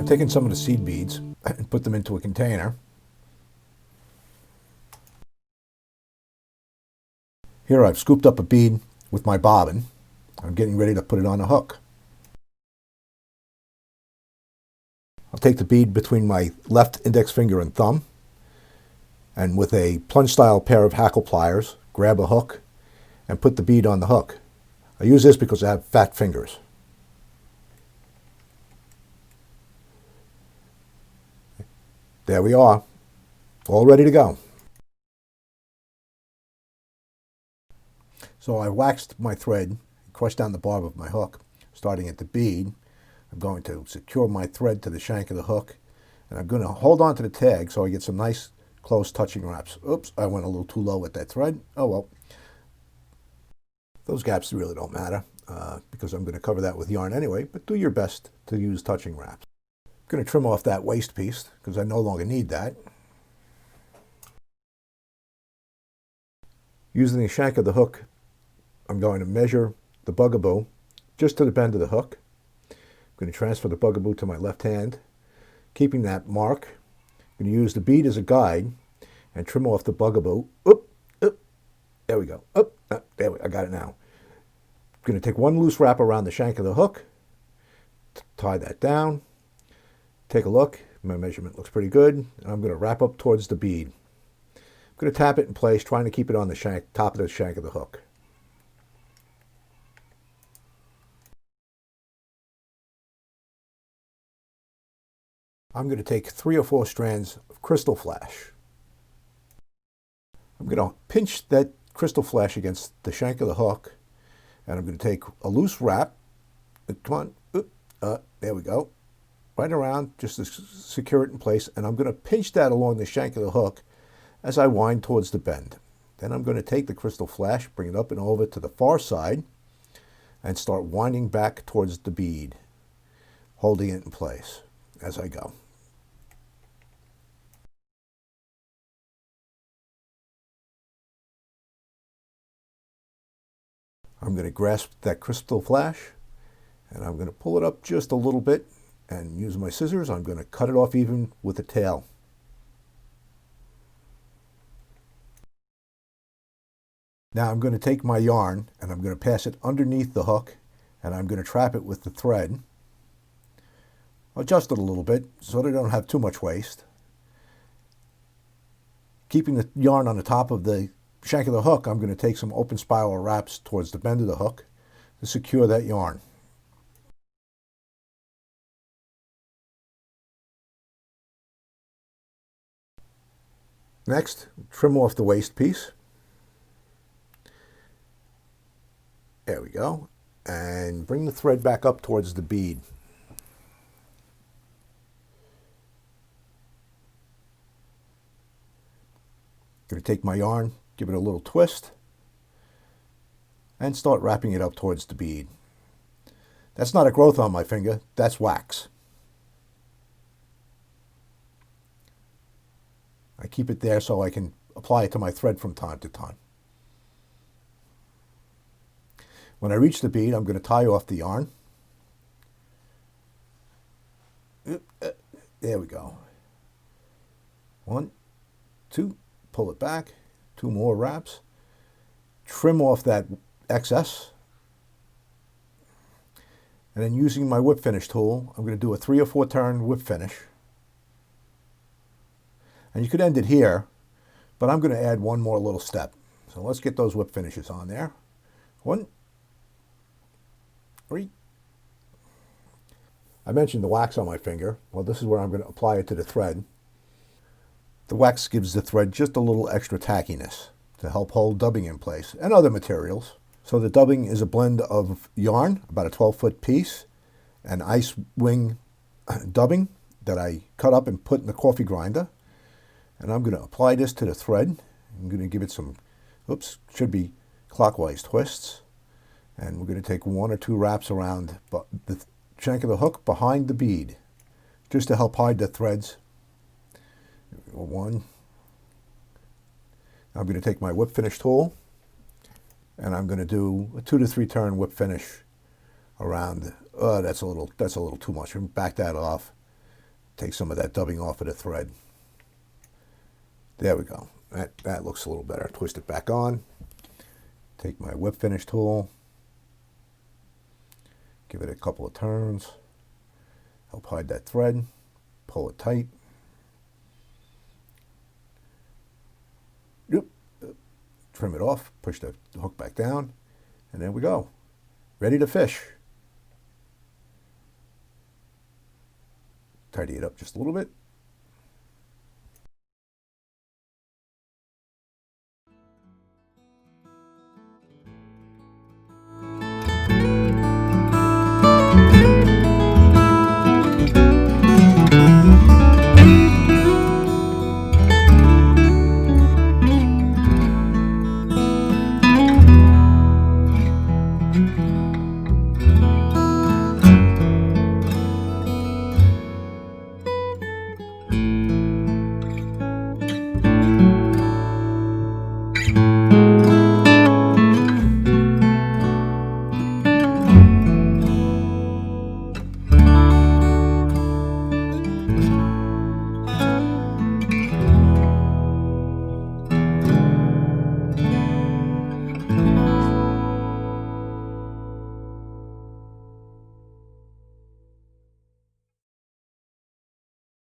I've taken some of the seed beads and put them into a container. Here I've scooped up a bead with my bobbin. I'm getting ready to put it on a hook. I'll take the bead between my left index finger and thumb, and with a plunge-style pair of hackle pliers, grab a hook and put the bead on the hook. I use this because I have fat fingers. There we are, all ready to go. So I waxed my thread, crushed down the barb of my hook, starting at the bead. I'm going to secure my thread to the shank of the hook, and I'm going to hold on to the tag so I get some nice close touching wraps. Oops, I went a little too low with that thread. Oh well. Those gaps really don't matter because I'm going to cover that with yarn anyway, but do your best to use touching wraps. I'm going to trim off that waist piece because I no longer need that. Using the shank of the hook, I'm going to measure the bugaboo just to the bend of the hook. I'm going to transfer the bugaboo to my left hand, keeping that mark. I'm going to use the bead as a guide and trim off the bugaboo. Oop, oop, there we go. Oop, there we, I got it now. I'm going to take one loose wrap around the shank of the hook, tie that down, take a look. My measurement looks pretty good, and I'm going to wrap up towards the bead. I'm going to tap it in place, trying to keep it on the shank, top of the shank of the hook. I'm going to take 3 or 4 strands of crystal flash. I'm going to pinch that crystal flash against the shank of the hook, and I'm going to take a loose wrap. Come on, there we go. Right around, just to secure it in place, and I'm going to pinch that along the shank of the hook as I wind towards the bend. Then I'm going to take the crystal flash, bring it up and over to the far side, and start winding back towards the bead, holding it in place as I go. I'm going to grasp that crystal flash, and I'm going to pull it up just a little bit, and using my scissors, I'm going to cut it off even with the tail. Now I'm going to take my yarn, and I'm going to pass it underneath the hook, and I'm going to trap it with the thread. Adjust it a little bit so that I don't have too much waste. Keeping the yarn on the top of the shank of the hook, I'm going to take some open spiral wraps towards the bend of the hook to secure that yarn. Next, trim off the waist piece. There we go. And bring the thread back up towards the bead. I'm going to take my yarn, give it a little twist, and start wrapping it up towards the bead. That's not a growth on my finger, that's wax. I keep it there so I can apply it to my thread from time to time. When I reach the bead, I'm going to tie off the yarn. There we go. 1, 2, pull it back, 2 more wraps. Trim off that excess. And then using my whip finish tool, I'm going to do a 3 or 4 turn whip finish. And you could end it here, but I'm going to add one more little step. So let's get those whip finishes on there. 1, 3. I mentioned the wax on my finger. Well, this is where I'm going to apply it to the thread. The wax gives the thread just a little extra tackiness to help hold dubbing in place and other materials. So the dubbing is a blend of yarn, about a 12-foot piece, and ice wing dubbing that I cut up and put in the coffee grinder. And I'm going to apply this to the thread. I'm going to give it some, should be clockwise twists. And we're going to take 1 or 2 wraps around the shank of the hook behind the bead, just to help hide the threads. 1. I'm going to take my whip finish tool, and I'm going to do a 2 to 3 turn whip finish around. That's a little too much. Back that off. take some of that dubbing off of the thread. There we go. That looks a little better. Twist it back on. Take my whip finish tool. Give it a couple of turns. Help hide that thread. Pull it tight. Trim it off. Push the hook back down. And there we go. Ready to fish. Tidy it up just a little bit.